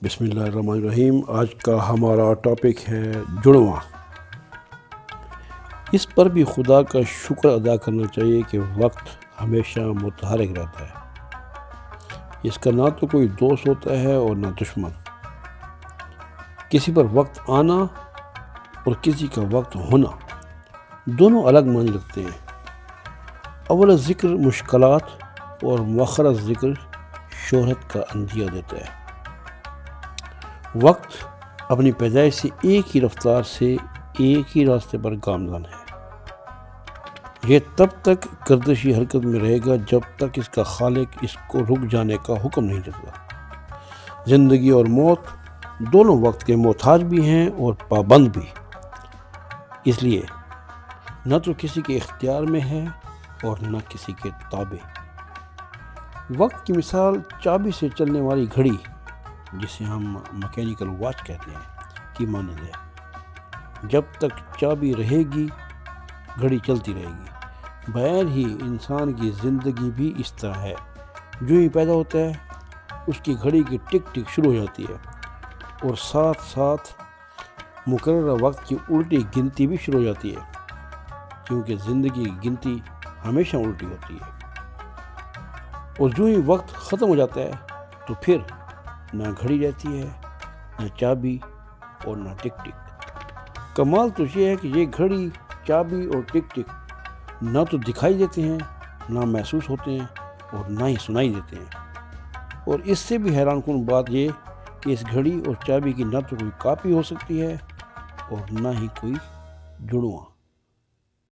بسم اللہ الرحمن الرحیم۔ آج کا ہمارا ٹاپک ہے جڑواں۔ اس پر بھی خدا کا شکر ادا کرنا چاہیے کہ وقت ہمیشہ متحرک رہتا ہے۔ اس کا نہ تو کوئی دوست ہوتا ہے اور نہ دشمن۔ کسی پر وقت آنا اور کسی کا وقت ہونا دونوں الگ معنی رکھتے ہیں۔ اول ذکر مشکلات اور مؤخر ذکر شہرت کا اندیہ دیتا ہے۔ وقت اپنی پیدائش سے ایک ہی رفتار سے ایک ہی راستے پر گامزن ہے۔ یہ تب تک گردشی حرکت میں رہے گا جب تک اس کا خالق اس کو رک جانے کا حکم نہیں دیتا۔ زندگی اور موت دونوں وقت کے محتاج بھی ہیں اور پابند بھی، اس لیے نہ تو کسی کے اختیار میں ہے اور نہ کسی کے تابع۔ وقت کی مثال چابی سے چلنے والی گھڑی، جسے ہم مکینیکل واچ کہتے ہیں، کی مانند ہے۔ جب تک چابی رہے گی گھڑی چلتی رہے گی۔ بہر ہی انسان کی زندگی بھی اس طرح ہے۔ جو ہی پیدا ہوتا ہے اس کی گھڑی کی ٹک ٹک شروع ہو جاتی ہے اور ساتھ ساتھ مقررہ وقت کی الٹی گنتی بھی شروع ہو جاتی ہے، کیونکہ زندگی کی گنتی ہمیشہ الٹی ہوتی ہے۔ اور جو ہی وقت ختم ہو جاتا ہے تو پھر نہ گھڑی رہتی ہے، نہ چابی اور نہ ٹک ٹک۔ کمال تو یہ ہے کہ یہ گھڑی، چابی اور ٹک ٹک نہ تو دکھائی دیتے ہیں، نہ محسوس ہوتے ہیں اور نہ ہی سنائی دیتے ہیں۔ اور اس سے بھی حیران کن بات یہ کہ اس گھڑی اور چابی کی نہ تو کوئی کاپی ہو سکتی ہے اور نہ ہی کوئی جڑواں۔